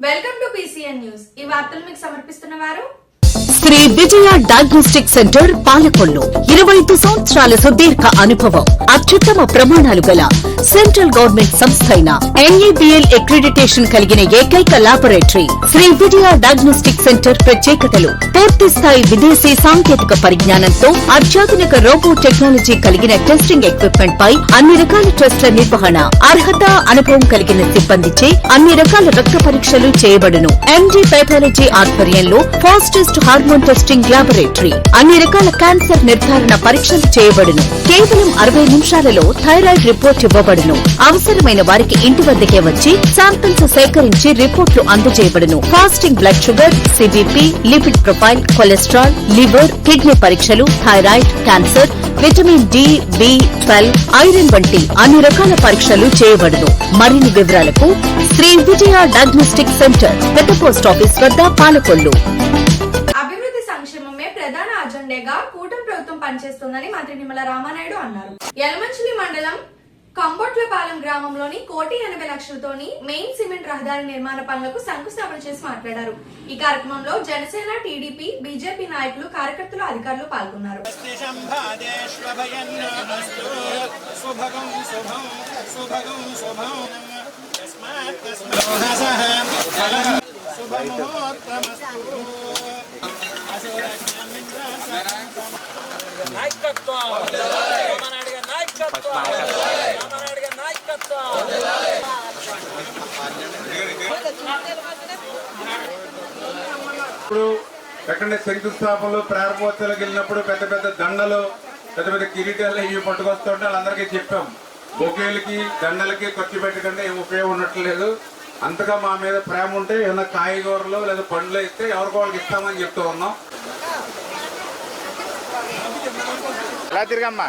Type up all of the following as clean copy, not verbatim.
Welcome to PCN news. ఈ వార్తలు మీకు సమర్పిస్తున్న వారు శ్రీ విజయ డయాగ్నోస్టిక్ సెంటర్ పాలకొల్లు. 25 సంవత్సరాల సుదీర్ఘ అనుభవం, అత్యుత్తమ ప్రమాణాలు గల సెంట్రల్ గవర్నమెంట్ సంస్థ అయిన NABL అక్రిడిటేషన్ కలిగిన ఏకైక laboratory Shri Vijaya diagnostic centre. ప్రత్యేకతలు: పూర్తి స్థాయి విదేశీ సాంకేతిక పరిజ్ఞానంతో అత్యాధునిక రోబో టెక్నాలజీ కలిగిన టెస్టింగ్ ఎక్విప్మెంట్ పై అన్ని రకాల టెస్టుల నిర్వహణ, అర్హత, అనుభవం కలిగిన సిబ్బందిచే అన్ని రకాల రక్త పరీక్షలు చేయబడును. MD పైథాలజీ ఆధ్వర్యంలో ఫాస్టెస్ట్ హార్మోన్ టెస్టింగ్ లాబొరేటరీ, అన్ని రకాల క్యాన్సర్ నిర్ధారణ పరీక్షలు చేయబడును. కేవలం 60 నిమిషాలలో థైరాయిడ్ రిపోర్ట్ ఇవ్వబడును. అవసరమైన వారికి ఇంటి వద్దకే వచ్చి శాంపిల్స్ సేకరించి రిపోర్ట్లు అందజేయబడును. Fasting blood sugar, CBP, lipid profile, cholesterol, liver, kidney పరీక్షలు, thyroid, cancer, vitamin D, B12, iron వంటి అన్ని రకాల పరీక్షలు చేయబడును. మరిన్ని వివరాలకు శ్రీ విజయ డయాగ్నోస్టిక్ సెంటర్, పెద్ద పోస్ట్ ఆఫీస్ వద్ద, పాలకొల్లు. అభివృద్ధి సంక్షేమమే ప్రధాన అజెండాగా కూటమి ప్రభుత్వం పనిచేస్తోందని మంత్రి నిమ్మల రామానాయుడు అన్నారు. యలమంచిలి మండలం కంబొట్లపాలెం గ్రామంలోని 1,80,00,000తోని మెయిన్ సిమెంట్ రహదారి నిర్మాణ పనులకు శంకుస్థాపన చేసి మాట్లాడారు. ఈ కార్యక్రమంలో జనసేన, TDP, BJP నాయకులు, కార్యకర్తలు, అధికారులు పాల్గొన్నారు. ఇప్పుడు ఎక్కడైనా శంకుస్థాపనలు, ప్రారంభోత్సవాలకు వెళ్ళినప్పుడు పెద్ద పెద్ద దండలు, పెద్ద పెద్ద కిరీటాలు ఇవి పట్టుకొస్తుంటే వాళ్ళందరికీ చెప్పాం, బొకేలకి దండలకి ఖర్చు పెట్టకుండా ఏం ఉపయోగం ఉండట్లేదు. అంతగా మా మీద ప్రేమ ఉంటే ఏమైనా కాయగూరలు లేదా పండ్లు ఇస్తే ఎవరికి వాళ్ళకి ఇస్తామని చెప్తూ ఉన్నాం. ఎలా తిరగమ్మా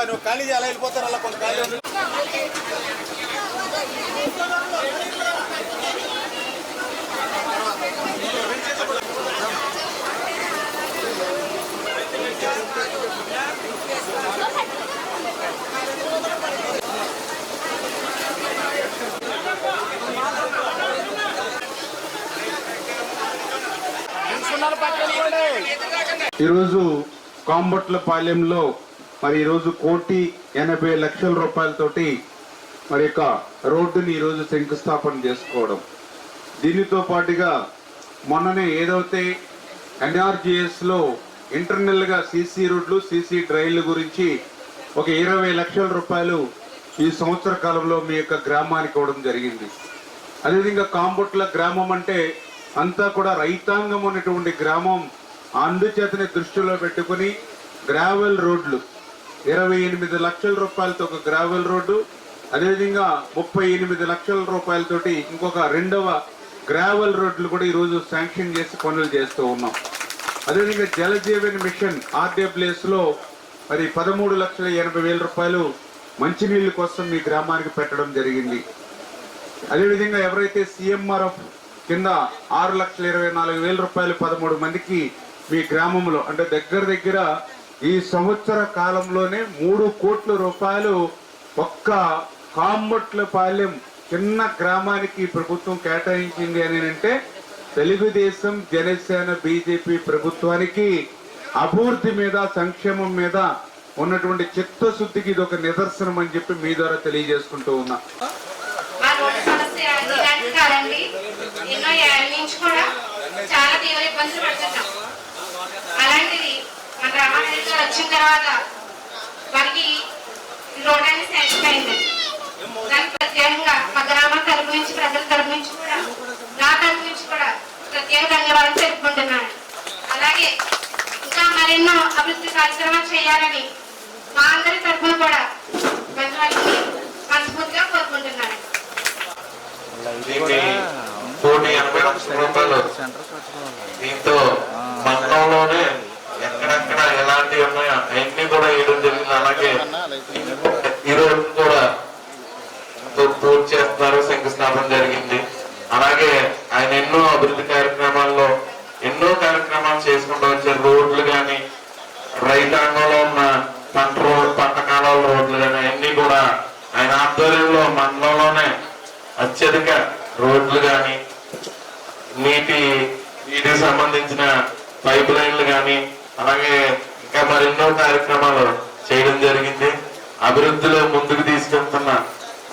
నువ్వు ఖాళీ అలా వెళ్ళిపోతారు, అలా కొంత ఖాళీ ఈరోజు కాంబొట్లపాలెంలో మరి ఈరోజు 1,80,00,000 రూపాయలతోటి మరి యొక్క రోడ్డుని ఈరోజు శంకుస్థాపన చేసుకోవడం. దీనితో పాటుగా మొన్ననే ఏదైతే NRGS లో ఇంటర్నల్ గా CC రోడ్లు, CC డ్రైన్ల గురించి ఒక 20 లక్షల రూపాయలు ఈ సంవత్సర కాలంలో మీ యొక్క గ్రామానికి ఇవ్వడం జరిగింది. అదేవిధంగా కాంబొట్ల గ్రామం అంటే అంతా కూడా రైతాంగం ఉన్నటువంటి గ్రామం. అందుచేతనే దృష్టిలో పెట్టుకుని గ్రావెల్ రోడ్లు 28 లక్షల రూపాయలతో ఒక గ్రావెల్ రోడ్డు, అదేవిధంగా 38 లక్షల రూపాయలతోటి ఇంకొక రెండవ గ్రావెల్ రోడ్లు కూడా ఈరోజు శాంక్షన్ చేసి పనులు చేస్తూ ఉన్నాం. అదేవిధంగా జలజీవన్ మిషన్ RWS లో మరి 13,80,000 రూపాయలు మంచినీళ్ళ కోసం మీ గ్రామానికి పెట్టడం జరిగింది. అదేవిధంగా ఎవరైతే CMRF కింద 6,24,000 రూపాయలు 13 మందికి మీ గ్రామంలో అంటే దగ్గర ఈ సంవత్సర కాలంలోనే 3 కోట్ల రూపాయలు ఒక్క కాంబొట్లపాలెం చిన్న గ్రామానికి ప్రభుత్వం కేటాయించింది అని అంటే తెలుగుదేశం, జనసేన, BJP ప్రభుత్వానికి అభివృద్ధి మీద, సంక్షేమం మీద ఉన్నటువంటి చిత్తశుద్ధికి ఇది ఒక నిదర్శనం అని చెప్పి మీ ద్వారా తెలియజేసుకుంటూ ఉన్నా. చాలా తీవ్ర ఇబ్బందులు పడుతున్నాం. అలాంటిది మన రామారెడ్డి గారు వచ్చిన తర్వాత వారికి రోడ్ అనేది శాంక్షన్ అయింది. దానికి ప్రత్యేకంగా మా గ్రామం తరపు నుంచి, ప్రజల తరపు నుంచి కూడా, నా తరపు నుంచి కూడా ప్రత్యేక ధన్యవాదాలు తెలుపుకుంటున్నాను. అలాగే ఇంకా మరెన్నో అభివృద్ధి కార్యక్రమాలు చేయాలని మా అందరి తరఫున కూడా ప్రజలకి మనస్ఫూర్తిగా కోరుకుంటున్నాను. 1,80,00,000 రూపాయలు దీంతో మండలంలోనే ఎక్కడెక్కడ ఎలాంటి ఉన్నాయో అన్ని కూడా వేయడం జరిగింది. అలాగే ఈ రోజు కూడా పూర్తి చేస్తున్నారు, శంకుస్థాపన జరిగింది. అలాగే ఆయన ఎన్నో అభివృద్ధి కార్యక్రమాల్లో ఎన్నో కార్యక్రమాలు చేసుకుంటూ వచ్చారు. రోడ్లు కానీ రైతాంగంలో ఉన్న పంట కాలాల రోడ్లు కానీ అన్ని కూడా ఆయన ఆధ్వర్యంలో మండలంలోనే అత్యధిక రోడ్లు కానీ నీటికి సంబంధించిన పైప్ లైన్లు కానీ అలాగే ఇంకా మరెన్నో కార్యక్రమాలు చేయడం జరిగింది. అభివృద్ధిలో ముందుకు తీసుకెళ్తున్న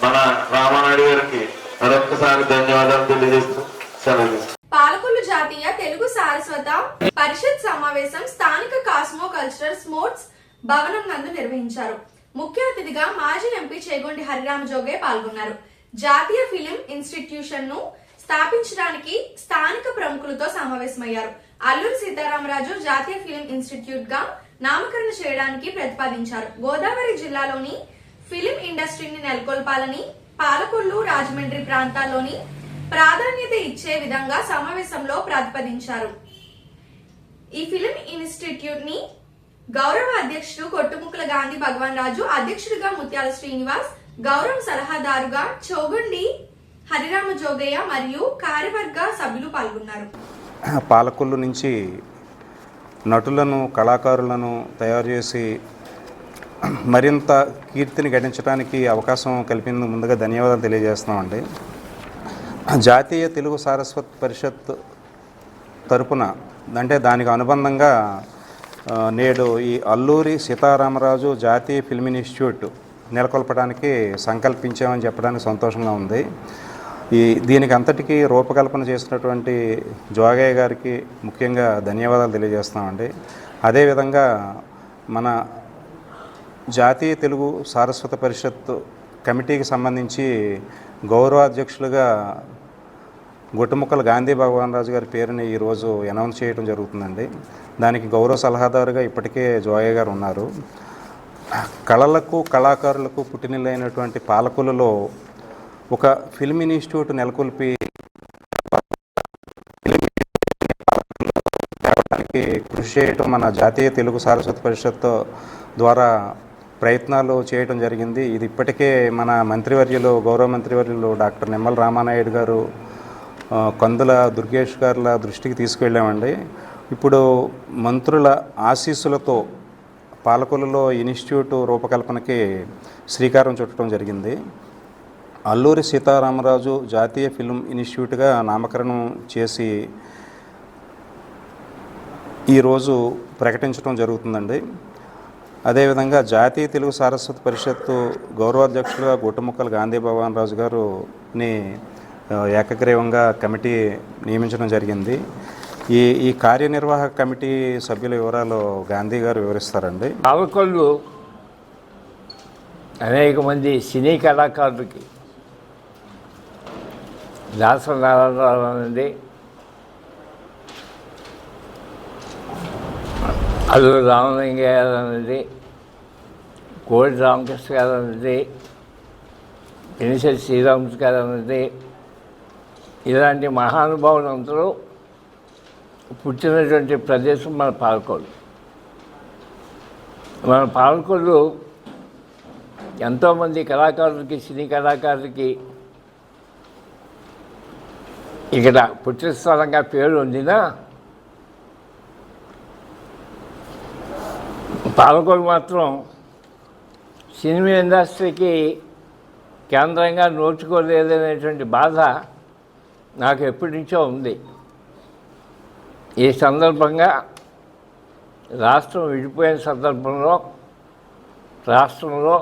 మన రామానాయుడు గారికి మరొకసారి ధన్యవాదాలు తెలియజేస్తూ సెలవు. పాలకొల్లు జాతీయ తెలుగు సారస్వత పరిషత్ సమావేశం స్థానిక కాస్మో కల్చరల్ స్పోర్ట్స్ భవనం నందు నిర్వహించారు. ముఖ్య అతిథిగా మాజీ ఎంపీ చేగొండి హరిరామ జోగే పాల్గొన్నారు. జాతీయ ఫిలిం ఇన్స్టిట్యూషన్ ను స్థాపించడానికి స్థానిక ప్రముఖులతో సమావేశమయ్యారు. అల్లూరి సీతారామరాజు జాతీయ ఫిలిం ఇన్స్టిట్యూట్ గా నామకరణ చేయడానికి ప్రతిపాదించారు. గోదావరి జిల్లాలోని ఫిలిం ఇండస్ట్రీని నెలకొల్పాలని, పాలకొల్లు, రాజమండ్రి ప్రాంతాల్లోని ప్రాధాన్యత ఇచ్చే విధంగా సమావేశంలో ప్రతిపాదించారు. ఈ ఫిలిం ఇన్స్టిట్యూట్ ని గౌరవ అధ్యక్షుడు కొట్టుముక్కల గాంధీ భగవాన్ రాజు, అధ్యక్షుడిగా ముత్యాల శ్రీనివాస్, గౌరవ సలహాదారుగా చోగుండి హరిరామ జోగయ్య మరియు కార్యవర్గ సభ్యులు పాల్గొన్నారు. పాలకొల్లు నుంచి నటులను, కళాకారులను తయారు చేసి మరింత కీర్తిని గడించడానికి అవకాశం కల్పినందుకు ముందుగా ధన్యవాదాలు తెలియజేస్తున్నామండి. జాతీయ తెలుగు సారస్వత పరిషత్ తరపున అంటే దానికి అనుబంధంగా నేడు ఈ అల్లూరి సీతారామరాజు జాతీయ ఫిల్మ్ ఇన్స్టిట్యూట్ నెలకొల్పడానికి సంకల్పించామని చెప్పడానికి సంతోషంగా ఉంది. దీనికి అంతటికీ రూపకల్పన చేసినటువంటి జోగయ్య గారికి ముఖ్యంగా ధన్యవాదాలు తెలియజేస్తున్నామండి. అదేవిధంగా మన జాతీయ తెలుగు సారస్వత పరిషత్ కమిటీకి సంబంధించి గౌరవాధ్యక్షులుగా గుట్టుముక్కల గాంధీ భగవాన్ రాజు గారి పేరుని ఈరోజు అనౌన్స్ చేయడం జరుగుతుందండి. దానికి గౌరవ సలహాదారుగా ఇప్పటికే జోగయ్య గారు ఉన్నారు. కళలకు, కళాకారులకు పుట్టినిల్లైనటువంటి పాలకొల్లులో ఒక ఫిల్మ్ ఇన్స్టిట్యూట్ నెలకొల్పి కృషి చేయటం మన జాతీయ తెలుగు సారస్వత పరిషత్ ద్వారా ప్రయత్నాలు చేయడం జరిగింది. ఇది ఇప్పటికే మన మంత్రివర్యులు, గౌరవ మంత్రివర్యులు డాక్టర్ నిమ్మల రామానాయుడు గారు, కందుల దుర్గేష్ గారుల దృష్టికి తీసుకెళ్ళామండి. ఇప్పుడు మంత్రుల ఆశీస్సులతో పాలకొల్లులో ఇన్స్టిట్యూట్ రూపకల్పనకి శ్రీకారం చుట్టడం జరిగింది. అల్లూరి సీతారామరాజు జాతీయ ఫిల్మ్ ఇన్స్టిట్యూట్గా నామకరణం చేసి ఈరోజు ప్రకటించడం జరుగుతుందండి. అదేవిధంగా జాతీయ తెలుగు సారస్వత పరిషత్తు గౌరవాధ్యక్షులుగా గుట్టముక్కల గాంధీ భగవాన్ రాజు గారుని ఏకగ్రీవంగా కమిటీ నియమించడం జరిగింది. ఈ కార్యనిర్వాహక కమిటీ సభ్యుల వివరాలు గాంధీ గారు వివరిస్తారండి. పాలకొల్లు అనేక మంది సినీ కళాకారులకి దాసనారాయణరావు అనేది, అల్లూరి రామలింగయ్య గారు అనేది, కోడి రామకృష్ణ గారు అనేది, పినిశెట్టి శ్రీరామకృష్ణ గారు అనేది, ఇలాంటి మహానుభావులందరూ పుట్టినటువంటి ప్రదేశం మన పాలకొల్లు. మన పాలకొల్లు ఎంతోమంది కళాకారులకి, సినీ కళాకారులకి ఇక్కడ పుట్టిన స్థలంగా పేరు ఉందినా పాలకొల్లు మాత్రం సినిమా ఇండస్ట్రీకి కేంద్రంగా నోచుకోలేదనేటువంటి బాధ నాకు ఎప్పటి నుంచో ఉంది. ఈ సందర్భంగా రాష్ట్రం విడిపోయిన సందర్భంలో రాష్ట్రంలో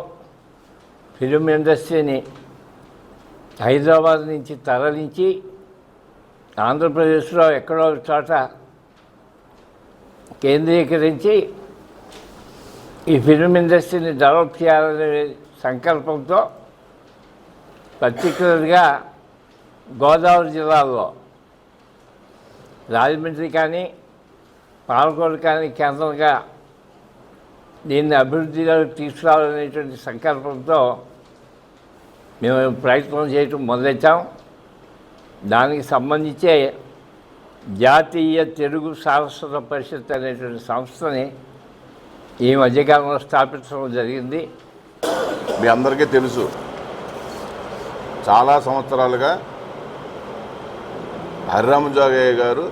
ఫిలిం ఇండస్ట్రీని హైదరాబాద్ నుంచి తరలించి ఆంధ్రప్రదేశ్లో ఎక్కడో చోట కేంద్రీకరించి ఈ ఫిలిం ఇండస్ట్రీని డెవలప్ చేయాలనే సంకల్పంతో పర్టిక్యులర్గా గోదావరి జిల్లాలో రాజమండ్రి కానీ పాలకొల్లు కానీ కేంద్రంగా దీన్ని అభివృద్ధిలోకి తీసుకురావాలనేటువంటి సంకల్పంతో మేము ప్రయత్నం చేయటం మొదలెట్టాం. దానికి సంబంధించే జాతీయ తెలుగు సారస్వత పరిషత్ అనేటువంటి సంస్థని ఈ మధ్యకాలంలో స్థాపించడం జరిగింది. మీ అందరికీ తెలుసు, చాలా సంవత్సరాలుగా హరిరామ జోగయ్య గారు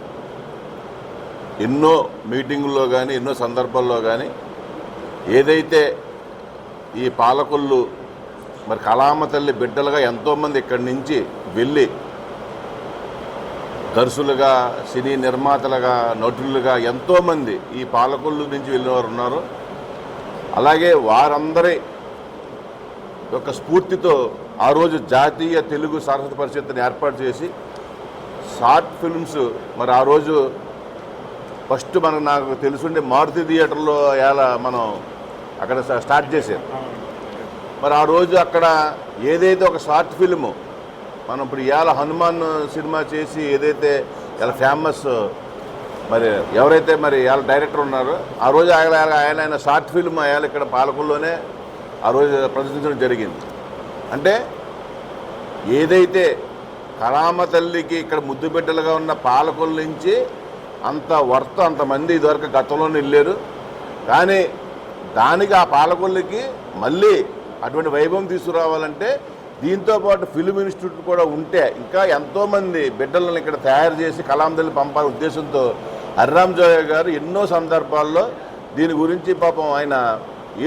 ఎన్నో మీటింగుల్లో కానీ ఎన్నో సందర్భాల్లో కానీ ఏదైతే ఈ పాలకులు మరి కళామ తల్లి బిడ్డలుగా ఎంతోమంది ఇక్కడి నుంచి వెళ్ళి దర్శులుగా, సినీ నిర్మాతలుగా, నటులుగా ఎంతోమంది ఈ పాలకుల నుంచి వెళ్ళినవారు ఉన్నారు. అలాగే వారందరి యొక్క స్ఫూర్తితో ఆ రోజు జాతీయ తెలుగు సారస్వత పరిషత్తుని ఏర్పాటు చేసి షార్ట్ ఫిల్మ్స్ మరి ఆ రోజు ఫస్ట్ నాకు తెలుసుండే మారుతి థియేటర్లో మనం అక్కడ స్టార్ట్ చేశారు. మరి ఆ రోజు అక్కడ ఏదైతే ఒక షార్ట్ ఫిల్ము మనం ఇప్పుడు ఇవాళ హనుమాన్ సినిమా చేసి ఏదైతే ఇలా ఫేమస్ మరి ఎవరైతే మరి ఇవాళ డైరెక్టర్ ఉన్నారో ఆ రోజు ఆయన షార్ట్ ఫిల్మ్ ఇవాళ ఇక్కడ పాలకుల్లోనే ఆ రోజు ప్రదర్శించడం జరిగింది. అంటే ఏదైతే కళామ తల్లికి ఇక్కడ ముద్దు బిడ్డలుగా ఉన్న పాలకుల నుంచి అంత అంతమంది ఇదివరకు గతంలోనే వెళ్ళారు. కానీ దానికి ఆ పాలకులకి మళ్ళీ అటువంటి వైభవం తీసుకురావాలంటే దీంతోపాటు ఫిల్మ్ ఇన్స్టిట్యూట్ కూడా ఉంటే ఇంకా ఎంతోమంది బిడ్డలను ఇక్కడ తయారు చేసి కళామ తల్లి పంపాలనే ఉద్దేశంతో హరిరామ్ జోయ గారు ఎన్నో సందర్భాల్లో దీని గురించి పాపం ఆయన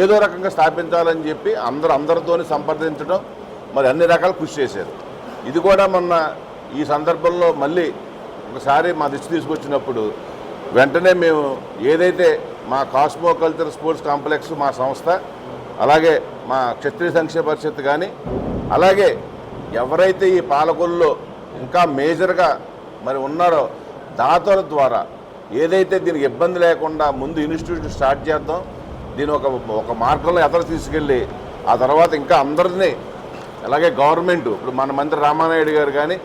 ఏదో రకంగా స్థాపించాలని చెప్పి అందరితోని సంప్రదించడం మరి అన్ని రకాల కృషి చేశారు. ఇది కూడా మొన్న ఈ సందర్భంలో మళ్ళీ ఒకసారి మా దృష్టి తీసుకొచ్చినప్పుడు వెంటనే మేము ఏదైతే మా కాస్మో కల్చర్ స్పోర్ట్స్ కాంప్లెక్స్ మా సంస్థ, అలాగే మా క్షత్రియ సంక్షేమ పరిషత్ కానీ, అలాగే ఎవరైతే ఈ పాలకుల్లో ఇంకా మేజర్గా మరి ఉన్నారో దాతల ద్వారా ఏదైతే దీనికి ఇబ్బంది లేకుండా ముందు ఇన్స్టిట్యూట్ స్టార్ట్ చేద్దాం, దీని ఒక మార్గంలో ఎదరు తీసుకెళ్ళి ఆ తర్వాత ఇంకా అందరినీ, అలాగే గవర్నమెంట్ ఇప్పుడు మన మంత్రి రామానాయుడు గారు కానీ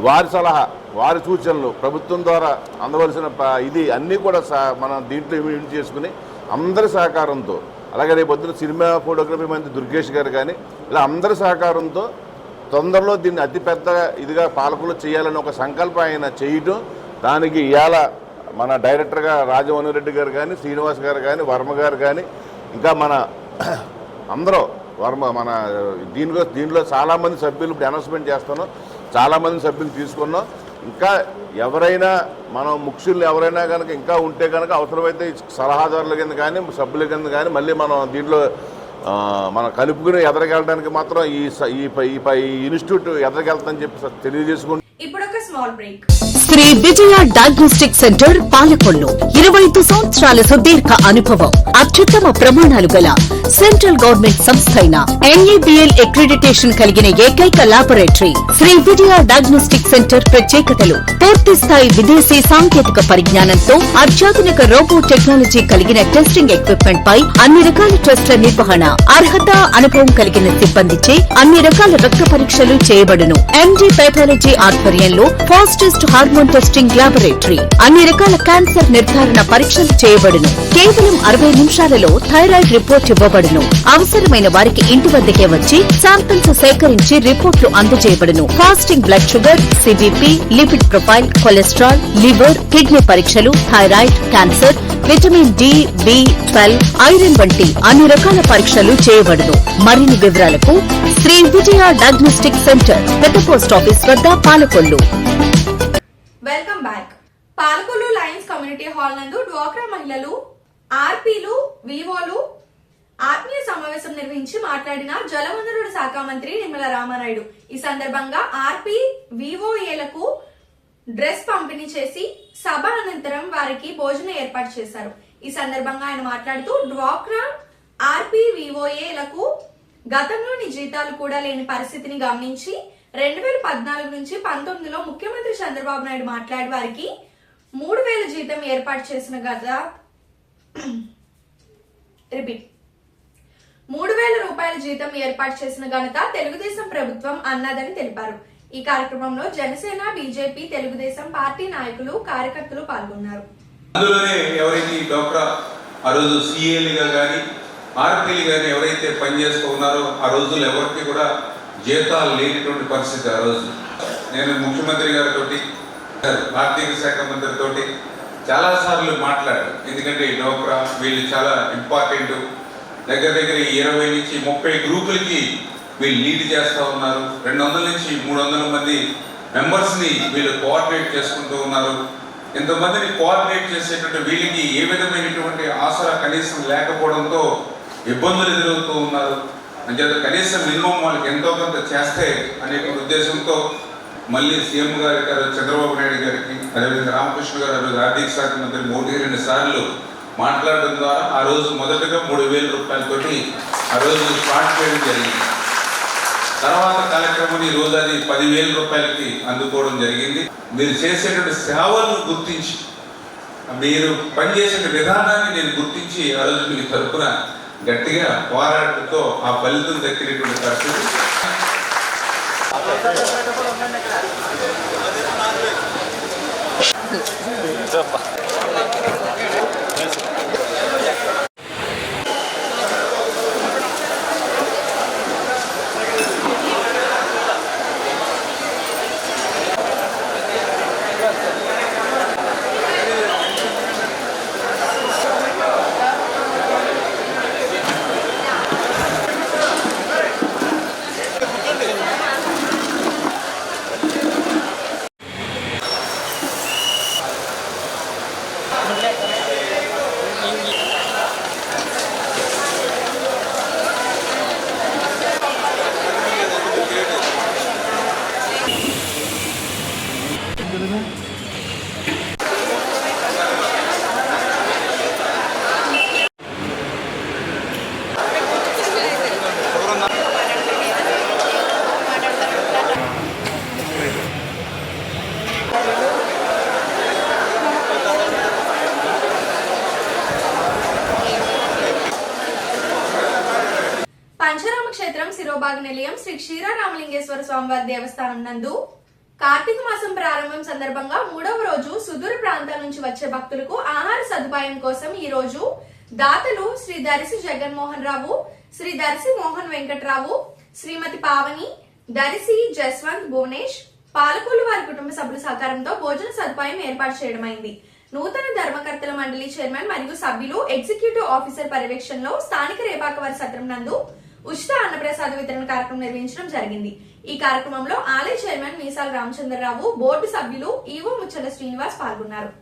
వారి సలహా, వారి సూచనలు ప్రభుత్వం ద్వారా అందవలసిన ఇది అన్నీ కూడా మనం దీంట్లో ఇంప్లిమెంట్ చేసుకుని అందరి సహకారంతో, అలాగే రేపు పొద్దున సినిమా ఫోటోగ్రఫీ మంత్రి దుర్గేష్ గారు కానీ ఇలా అందరి సహకారంతో తొందరలో దీన్ని అతిపెద్ద ఇదిగా పాలకులు చేయాలని ఒక సంకల్పం ఆయన చేయటం, దానికి ఇవాళ మన డైరెక్టర్గా రాజమోహన్ రెడ్డి గారు కానీ, శ్రీనివాస్ గారు కానీ, వర్మ గారు కానీ, ఇంకా మన అందరూ మన దీంట్లో చాలామంది సభ్యులు ఇప్పుడు అనౌన్స్మెంట్ చేస్తున్నాం, చాలామంది సభ్యులు తీసుకున్నాం. ఇంకా ఎవరైనా మనం ముఖ్యులు ఎవరైనా కనుక ఇంకా ఉంటే కనుక అవసరమైతే సలహాదారుల కింద కానీ సభ్యుల కింద కానీ మళ్ళీ మనం దీంట్లో మనం కలుపుకుని ఎదరకెళ్ళడానికి మాత్రం ఈ ఇన్స్టిట్యూట్ ఎదరకెళ్తామని చెప్పి తెలియజేసుకుంటాం. ఇప్పుడు ఒక small break. Shri Vijaya diagnostic centre Palakollu 25 సంవత్సరాల సుదీర్ఘ అనుభవం, అత్యుత్తమ ప్రమాణాలు గల సెంట్రల్ గవర్నమెంట్ సంస్థ అయిన NABL అక్రిడిటేషన్ కలిగిన ఏకైక laboratory Shri Vijaya diagnostic centre ప్రత్యేకతలు పూర్తి స్థాయి విదేశీ సాంకేతిక పరిజ్ఞానంతో అత్యాధునిక రోబో టెక్నాలజీ కలిగిన టెస్టింగ్ ఎక్విప్మెంట్ పై అన్ని రకాల టెస్టుల నిర్వహణ, అర్హత, అనుభవం కలిగిన సిబ్బందిచే అన్ని రకాల రక్త పరీక్షలు చేయబడును. MD పైథాలజీ ఆధ్వర్యంలో ఫాస్టెస్ట్ హార్మోన్ టెస్టింగ్ లాబొరేటరీ, అన్ని రకాల క్యాన్సర్ నిర్ధారణ పరీక్షలు చేయబడును. కేవలం 60 నిమిషాలలో థైరాయిడ్ రిపోర్ట్ ఇవ్వబడును. అవసరమైన వారికి ఇంటి వద్దకే వచ్చి శాంపిల్స్ సేకరించి రిపోర్ట్లు అందజేయబడును. Fasting blood sugar, CBP, lipid profile, cholesterol, liver, kidney పరీక్షలు, thyroid, cancer, vitamin D, B12, iron వంటి అన్ని రకాల పరీక్షలు చేయబడును. మరిన్ని వివరాలకు శ్రీ విజయ డయాగ్నోస్టిక్ సెంటర్, పెద్ద పోస్ట్ ఆఫీస్ వద్ద, Palakollu. Welcome back. Palakollu Lions community hall నందు డ్వాక్రా మహిళలు, ఆర్పీలు, వివోలు ఆత్మీయ సమావేశం నిర్వహించి మాట్లాడిన జలవనరుల శాఖ మంత్రి నిమ్మల రామానాయుడు. ఈ సందర్భంగా ఆర్పీ, వివోఏలకు డ్రెస్ పంపిణీ చేసి సభ అనంతరం వారికి భోజనం ఏర్పాటు చేశారు. ఈ సందర్భంగా ఆయన మాట్లాడుతూ డ్వాక్రా, ఆర్పీ, వివోఏలకు గతంలోని జీతాలు కూడా లేని పరిస్థితిని గమనించి 2014 నుంచి 19లో ముఖ్యమంత్రి చంద్రబాబు నాయుడు మాట్లాడి వారికి 3000 జీతం ఏర్పాటు చేసిన కదా 3000 రూపాయల జీతం ఏర్పాటు చేసిన ఘనత తెలుగుదేశం ప్రభుత్వం అన్నదని తెలిపారు. ఈ కార్యక్రమంలో జనసేన, బీజేపీ, తెలుగుదేశం పార్టీ నాయకులు, కార్యకర్తలు పాల్గొన్నారు. అందులోనే ఎవరైతే డాక్టర్ ఆ రోజు సిఏలుగా కానీ ఆర్పీలు కానీ ఎవరైతే పనిచేస్తూ ఉన్నారో ఆ రోజుల్లో ఎవరికి కూడా జీతాలు లేనటువంటి పరిస్థితి. ఆ రోజు నేను ముఖ్యమంత్రి గారితో, ఆర్థిక శాఖ మంత్రితో చాలాసార్లు మాట్లాడాను. ఎందుకంటే ఈ డోక్రా వీళ్ళు చాలా ఇంపార్టెంట్. దగ్గర 20 నుంచి 30 గ్రూపులకి వీళ్ళు లీడ్ చేస్తూ ఉన్నారు. 200 నుంచి 300 మంది మెంబర్స్ని వీళ్ళు కోఆర్డినేట్ చేసుకుంటూ ఉన్నారు. ఎంతమందిని కోఆర్డినేట్ చేసేటువంటి వీళ్ళకి ఏ విధమైనటువంటి ఆసరా కనీసం లేకపోవడంతో ఇబ్బందులు ఎదురవుతూ ఉన్నారు. అంచేత కనీసం మినిమం వాళ్ళకి ఎంతో కొంత చేస్తే అనే ఉద్దేశంతో మళ్ళీ సీఎం గారు చంద్రబాబు నాయుడు గారికి అదేవిధంగా రామకృష్ణ గారు ఆర్థిక శాఖ మంత్రి 1-2 సార్లు మాట్లాడడం ద్వారా ఆ రోజు మొదటగా 3,000 రూపాయలతోటి ఆ రోజు స్టార్ట్ చేయడం జరిగింది. తర్వాత కార్యక్రమం ఈ రోజు అది 10,000 రూపాయలకి అందుకోవడం జరిగింది. మీరు చేసేటువంటి సేవలను గుర్తించి మీరు పనిచేసే విధానాన్ని నేను గుర్తించి ఆ రోజు మీ తరఫున గట్టిగా పోరాటంతో ఆ ఫలితం దక్కినటువంటి పరిస్థితి. పంచరామ క్షేత్రం శిరోభాగ నిలయం శ్రీ క్షీరారామలింగేశ్వర స్వామివారి దేవస్థానం నందు కార్తీక మాసం ప్రారంభం సందర్భంగా 3వ రోజు సుదూర ప్రాంతాల నుంచి వచ్చే భక్తులకు ఆహార సదుపాయం కోసం ఈ రోజు దాతలు శ్రీ దర్శి జగన్మోహన్ రావు, శ్రీ దర్శి మోహన్ వెంకట్రావు, శ్రీమతి పావని, దర్శి జస్వంత్ భువనేష్, పాలకొల్లు వారి కుటుంబ సభ్యుల సహకారంతో భోజన సదుపాయం ఏర్పాటు చేయడమైంది. నూతన ధర్మకర్తల మండలి చైర్మన్ మరియు సభ్యులు ఎగ్జిక్యూటివ్ ఆఫీసర్ పర్యవేక్షణలో స్థానిక రేపాకవారి సత్రం నందు ఉచిత అన్నప్రసాద వితరణ కార్యక్రమం నిర్వహించడం జరిగింది. ఈ కార్యక్రమంలో ఆలయ చైర్మన్ మీసాల రామచంద్రరావు, బోర్డు సభ్యులు ఈవో ముచ్చల శ్రీనివాస్ పాల్గొన్నారు.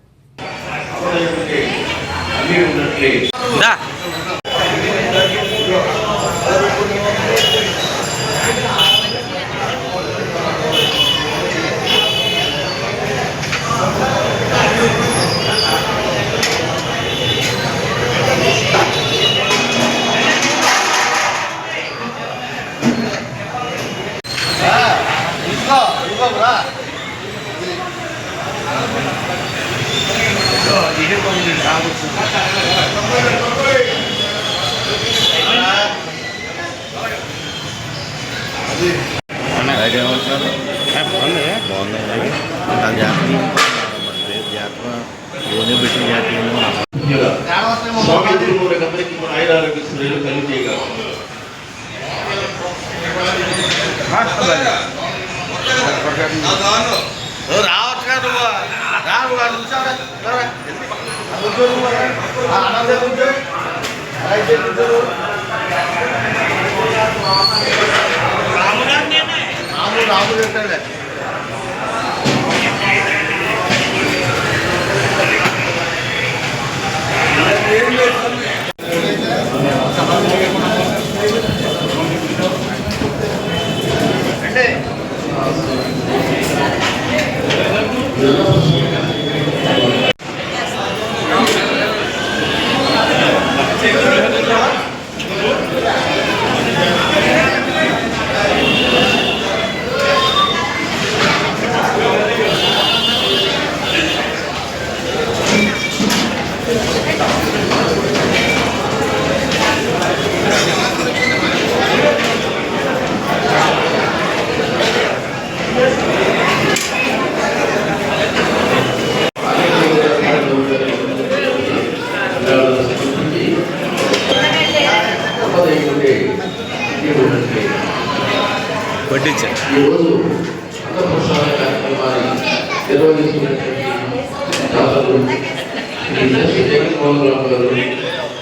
జగన్మోహన్ రావు గారు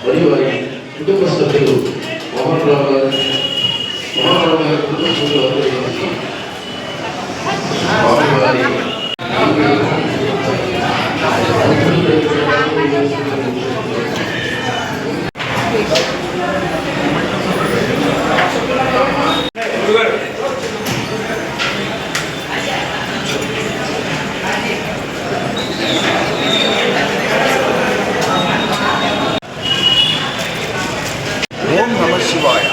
మరియు వారి కుటుంబ సభ్యులు మోహన్ రావు గారి కుటుంబ సభ్యులు అందరూ కలిసి ఓం నమ శివాయ.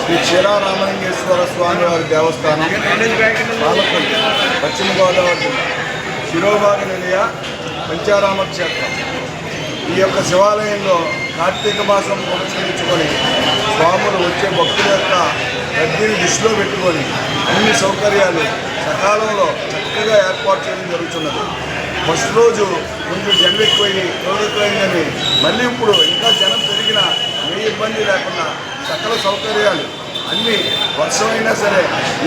శ్రీ క్షీరారామలింగేశ్వర స్వామి వారి దేవస్థానం పాలకొల్లు, పశ్చిమ గోదావరి జిల్లా శిరోభాగ నిలయ పంచారామ క్షేత్రం. ఈ యొక్క శివాలయంలో కార్తీక మాసం పురస్కరించుకొని స్వాములు వచ్చే భక్తుల యొక్క రద్దీని దృష్టిలో పెట్టుకొని అన్ని సౌకర్యాలు సకాలంలో చక్కగా ఏర్పాటు చేయడం జరుగుతున్నది. ఫస్ట్ రోజు కొంచెం జనం ఎక్కువైందని మళ్ళీ ఇప్పుడు ఇంకా జనం పెరిగినా ఏ ఇబ్బంది లేకుండా సకల సౌకర్యాలు అన్నీ వర్షమైనా సరే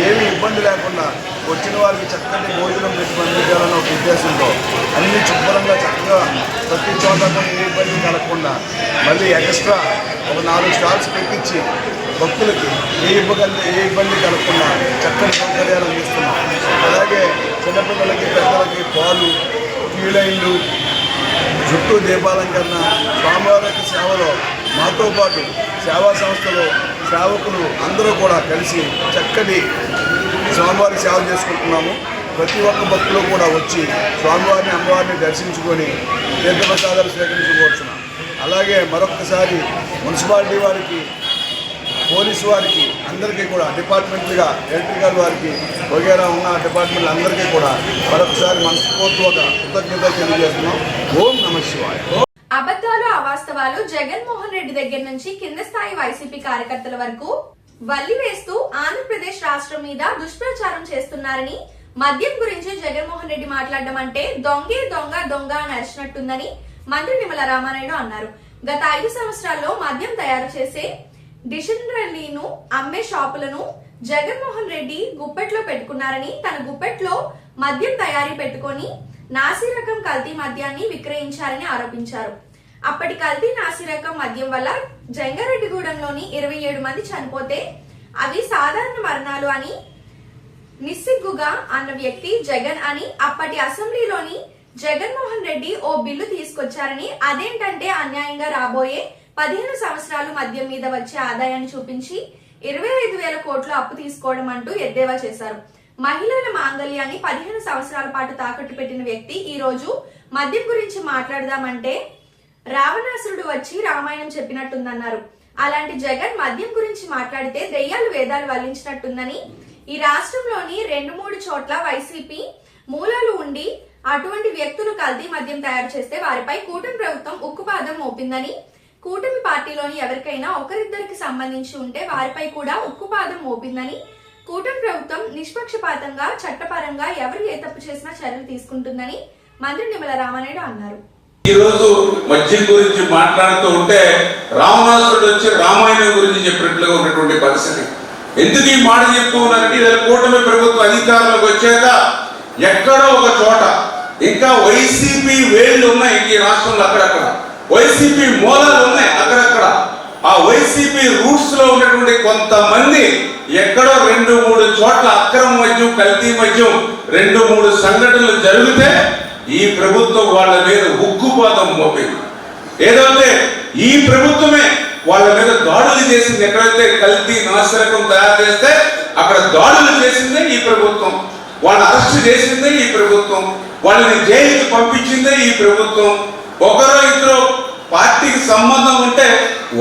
ఏమీ ఇబ్బంది లేకుండా వచ్చిన వారికి చక్కటి భోజనం పెట్టి పంపించాలన్న ఒక ఉద్దేశంతో అన్ని శుభ్రంగా చక్కగా ప్రతి చోట కూడా ఏ ఇబ్బంది కలగకుండా మళ్ళీ ఎక్స్ట్రా ఒక 4 స్టాల్స్ పెట్టించి భక్తులకి ఏ ఇబ్బంది కలగకుండా చక్కటి సౌకర్యాలు అందిస్తున్నాం. అలాగే చిన్నపిల్లలకి పెద్దలకి పాలు, క్యూ లైన్లు, చుట్టూ దీపాలంకరణ, స్వామివారి సేవలో మాతో పాటు సేవా సంస్థలు సేవకులు అందరూ కూడా కలిసి చక్కటి స్వామివారి సేవ చేసుకుంటున్నాము. ప్రతి ఒక్క భక్తులు కూడా వచ్చి స్వామివారిని అమ్మవారిని దర్శించుకొని తీర్థప్రసాదాలు స్వీకరించుకోవచ్చున్నాం. అలాగే మరొకసారి మున్సిపాలిటీ వారికి, పోలీసు వారికి అందరికీ కూడా డిపార్ట్మెంట్లుగా ఎలక్ట్రికల్ వారికి వగేరా ఉన్న డిపార్ట్మెంట్లు అందరికీ కూడా మరొకసారి మనస్ఫూర్తిగా కృతజ్ఞతలు తెలియజేస్తున్నాం. ఓం నమ శివాయ. అబద్ధాలు, అవాస్తవాలు జగన్మోహన్ రెడ్డి దగ్గర నుంచి కింద స్థాయి వైసీపీ కార్యకర్తల వరకు వల్లి వేస్తూ ఆంధ్రప్రదేశ్ రాష్ట్రం మీద దుష్ప్రచారం చేస్తున్నారని, మద్యం గురించి జగన్మోహన్ రెడ్డి మాట్లాడడం అంటే దొంగే దొంగ దొంగ అని అరిచినట్టుందని మంత్రి నిమ్మల రామానాయుడు అన్నారు. గత 5 సంవత్సరాల్లో మద్యం తయారు చేసే డిస్టిలరీలను అమ్మే షాపులను జగన్మోహన్ రెడ్డి గుప్పెట్లో పెట్టుకున్నారని, తన గుప్పెట్లో మద్యం తయారీ పెట్టుకొని నాసి రకం కల్తీ మద్యాన్ని విక్రయించారని ఆరోపించారు. అప్పటి కల్తీ నాసి రకం మద్యం వల్ల జంగారెడ్డిగూడెంలోని 27 మంది చనిపోతే అవి సాధారణ మరణాలు అని నిస్సిగ్గుగా అన్న వ్యక్తి జగన్ అని అప్పటి అసెంబ్లీలోని జగన్మోహన్ రెడ్డి ఓ బిల్లు తీసుకొచ్చారని, అదేంటంటే అన్యాయంగా రాబోయే 15 సంవత్సరాలు మద్యం మీద వచ్చే ఆదాయాన్ని చూపించి 25,000 కోట్లు అప్పు తీసుకోవడం అంటూ ఎద్దేవా చేశారు. మహిళల మాంగళ్యాన్ని 15 సంవత్సరాల పాటు తాకట్టు పెట్టిన వ్యక్తి ఈ రోజు మద్యం గురించి మాట్లాడదామంటే రావణాసురుడు వచ్చి రామాయణం చెప్పినట్టుందన్నారు. అలాంటి జగన్ మద్యం గురించి మాట్లాడితే దెయ్యాలు వేదాలు వల్లించినట్టుందని, ఈ రాష్ట్రంలోని 2-3 చోట్ల వైసీపీ మూలాలు ఉండి అటువంటి వ్యక్తులు కల్తీ మద్యం తయారు చేస్తే వారిపై కూటమి ప్రభుత్వం ఉక్కుపాదం మోపిందని, కూటమి పార్టీలోని ఎవరికైనా ఒకరిద్దరికి సంబంధించి ఉంటే వారిపై కూడా ఉక్కుపాదం మోపిందని, కూటమి ప్రభుత్వం నిష్పక్షపాతంగా చట్టపరంగా ఎవరు ఏ తప్పు చేసినా చర్యలు తీసుకుంటుందని మంత్రి నిమ్మల రామానాయుడు అన్నారు. ఈ రోజు మద్యం గురించి మాట్లాడుతూ ఉంటే రావణాసురుడు వచ్చి రామాయణం గురించి చెప్పినట్లుగా ఉన్నటువంటి పరిస్థితి. ఎందుకు ఈ మాట చెప్తూ ఉన్నారంటే ఇలా కూటమి ప్రభుత్వం అధికారంలోకి వచ్చాక ఎక్కడో ఒక చోట ఇంకా వైసీపీ వేళ్లు ఉన్నాయి ఈ రాష్ట్రంలో, అక్కడక్కడ వైసీపీ మూలాలు ఉన్నాయి అక్కడక్కడ. ఆ వైసీపీ రూట్స్ లో ఉన్నటువంటి కొంతమంది ఎక్కడో 2-3 చోట్ల అక్రమ మద్యం, కల్తీ మద్యం 2-3 సంఘటనలు జరిగితే ఈ ప్రభుత్వం వాళ్ళ మీద ఉక్కుపాదం మోపింది. ఏదైతే ఈ ప్రభుత్వమే వాళ్ళ మీద దాడులు చేసింది, ఎక్కడైతే కల్తీ నాసిరకం తయారు చేస్తే అక్కడ దాడులు చేసిందే ఈ ప్రభుత్వం, వాళ్ళని అరెస్ట్ చేసిందే ఈ ప్రభుత్వం, వాళ్ళని జైలుకి పంపించిందే ఈ ప్రభుత్వం. ఒకరో ఇద్దరు పార్టీకి సంబంధం ఉంటే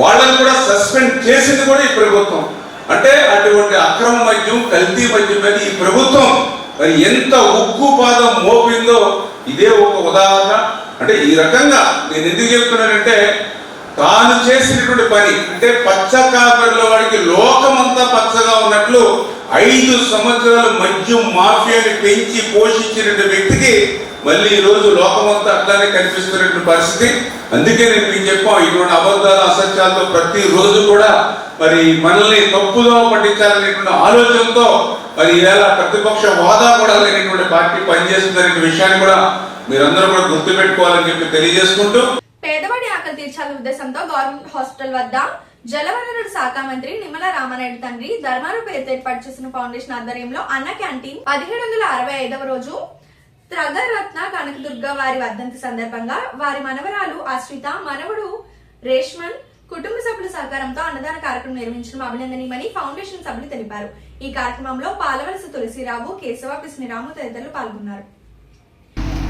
వాళ్ళని కూడా సస్పెండ్ చేసింది కూడా ఈ ప్రభుత్వం. అంటే అటువంటి అక్రమ మద్యం, కల్తీ మద్యం మీద ఈ ప్రభుత్వం మరి ఎంత ఉక్కుపాదం మోపిందో ఇదే ఒక ఉదాహరణ. అంటే ఈ రకంగా నేను ఎందుకు చెప్తున్నానంటే తాను చేసినటువంటి పని అంటే పచ్చ కాపరిలో వాడికి లోకమంతా పచ్చగా ఉన్నట్లు 5 సంవత్సరాలు మద్యం మాఫియాని పెంచి పోషించినటువంటి వ్యక్తికి మళ్ళీ ఈ రోజు లోకమంతా అట్లానే కనిపిస్తున్నటువంటి పరిస్థితి. అందుకే నేను మీకు చెప్పాం, ఇటువంటి అబద్ధాలు అసత్యాలతో ప్రతి రోజు కూడా మరి మనల్ని తప్పుదో పట్టించాలనేటువంటి ఆలోచనతో మరి ఈవేళ ప్రతిపక్ష హోదా కూడా లేనటువంటి పార్టీ పనిచేస్తుందనే విషయాన్ని కూడా మీరందరూ కూడా గుర్తుపెట్టుకోవాలని చెప్పి తెలియజేసుకుంటూ, పేదవాడి ఆకలి తీర్చాలనే ఉద్దేశంతో గవర్నమెంట్ హాస్పిటల్ వద్ద జలవనరుల శాఖ మంత్రి నిమ్మల రామానాయుడు తండ్రి ధర్మారావు పేరుతో ఏర్పాటు చేసిన ఫౌండేషన్ ఆధ్వర్యంలో అన్న క్యాంటీన్ 1765వ రోజు త్రగరత్న కనకదుర్గ వారి వర్ధంతి సందర్భంగా వారి మనవరాలు ఆశ్రిత, మనవడు రేష్మన్, కుటుంబ సభ్యుల సహకారంతో అన్నదాన కార్యక్రమం నిర్వహించడం అభినందనీయమని ఫౌండేషన్ సభ్యులు తెలిపారు. ఈ కార్యక్రమంలో పాలవలస తులసిరావు, కేశవ, కృష్ణరాము తదితరులు పాల్గొన్నారు.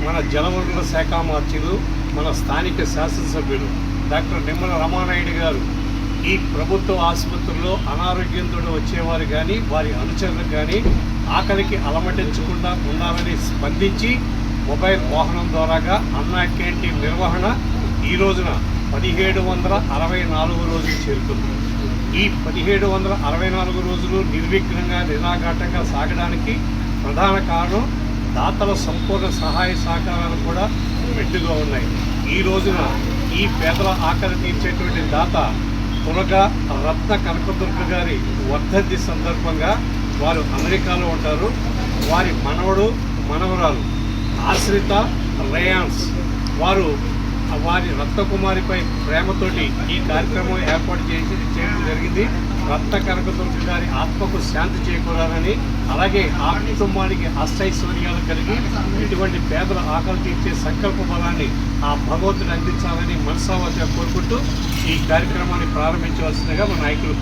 మన జలవనరుల శాఖ మంత్రులు, మన స్థానిక శాసనసభ్యులు డాక్టర్ నిమ్మల రామానాయుడు గారు ఈ ప్రభుత్వ ఆసుపత్రుల్లో అనారోగ్యంతో వచ్చేవారు కానీ వారి అనుచరులకు కానీ ఆకలికి అలమటించకుండా ఉండాలని స్పందించి మొబైల్ వాహనం ద్వారాగా అన్నా క్యాంటీన్ నిర్వహణ ఈ రోజున 1764 రోజులు చేరుతుంది. ఈ 1764 రోజులు నిర్విఘ్నంగా నిరాఘాటంగా సాగడానికి ప్రధాన కారణం దాతల సంపూర్ణ సహాయ సహకారాలు కూడా మెండుగా ఉన్నాయి. ఈ రోజున ఈ పేదల ఆకలి తీర్చేటువంటి దాత తులగా రత్న కనకదుర్గ గారి వర్ధంతి సందర్భంగా వారు అమెరికాలో ఉంటారు. వారి మనవడు మనవరాలు ఆశ్రిత రేయాన్స్ వారు వారి రత్నకుమారిపై ప్రేమతోటి ఈ కార్యక్రమం ఏర్పాటు చేయడం జరిగింది. రత్న కనకదుర్గ గారి ఆత్మకు శాంతి చేకూరాలని, అలాగే ఆ కుటుంబానికి అష్టైశ్వర్యాలు కలిగి ఇటువంటి పేదల ఆకలి తీర్చే సంకల్ప బలాన్ని ఆ భగవంతుడు అందించాలని మనసావాదిగా కోరుకుంటూ ఈ కార్యక్రమాన్ని ప్రారంభించవలసిందిగా మన నాయకులు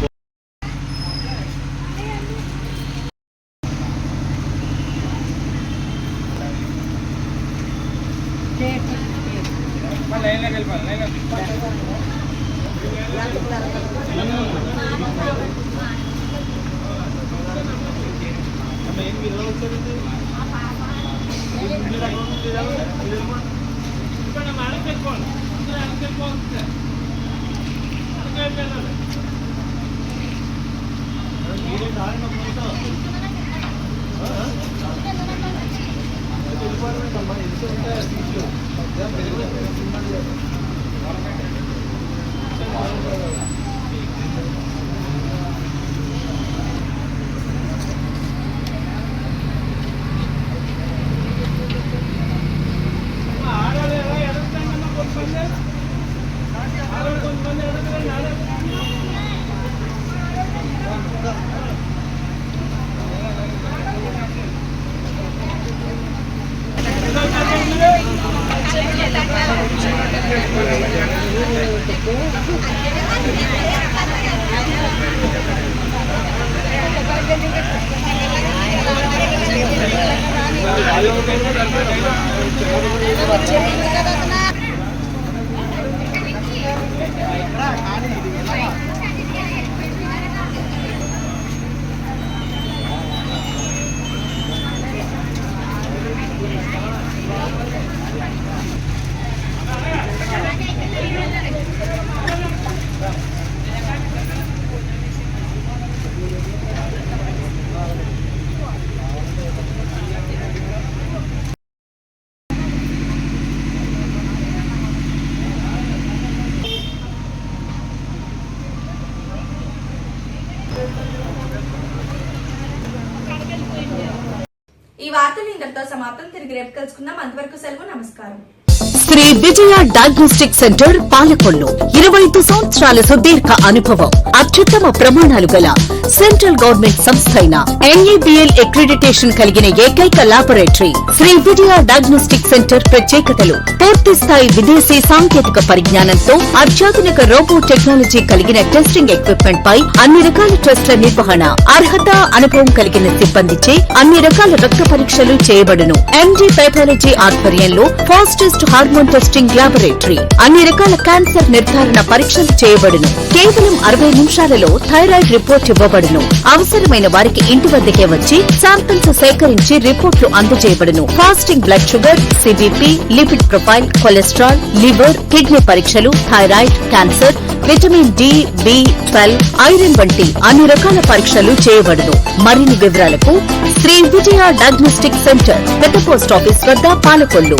ఈ వార్తలు ఇంతటితో సమాప్తం. తిరిగి రేపు కలుసుకుందాం. అంతవరకు సెలవు. నమస్కారం. శ్రీ విజయ డయాగ్నోస్టిక్ సెంటర్ పాలకొల్లు 25 సంవత్సరాల సుదీర్ఘ అనుభవం, అత్యుత్తమ ప్రమాణాలు గల సెంట్రల్ గవర్నమెంట్ సంస్థ అయిన NABL అక్రిడిటేషన్ కలిగిన ఏకైక laboratory Shri Vijaya diagnostic centre ప్రత్యేకతలు: పూర్తి స్థాయి విదేశీ సాంకేతిక పరిజ్ఞానంతో అత్యాధునిక రోబో టెక్నాలజీ కలిగిన టెస్టింగ్ ఎక్విప్మెంట్ పై అన్ని రకాల టెస్టుల నిర్వహణ, అర్హత, అనుభవం కలిగిన సిబ్బందిచే అన్ని రకాల రక్త పరీక్షలు చేయబడును. MD పైథాలజీ ఆధ్వర్యంలో ఫాస్టెస్ట్ హార్మోన్ టెస్టింగ్ లాబొరేటరీ, అన్ని రకాల క్యాన్సర్ నిర్ధారణ పరీక్షలు చేయబడును. కేవలం 60 నిమిషాలలో థైరాయిడ్ రిపోర్ట్ ఇవ్వబడును. అవసరమైన వారికి ఇంటి వద్దకే వచ్చి శాంపిల్స్ సేకరించి రిపోర్ట్లు అందజేయబడును. Fasting blood sugar, CBP, lipid profile, cholesterol, liver, kidney పరీక్షలు, thyroid, cancer, vitamin D, B12, iron వంటి అన్ని రకాల పరీక్షలు చేయబడును. మరిన్ని వివరాలకు శ్రీ విజయ డయాగ్నోస్టిక్ సెంటర్, పెద్ద పోస్ట్ ఆఫీస్ వద్ద, పాలకొల్లు.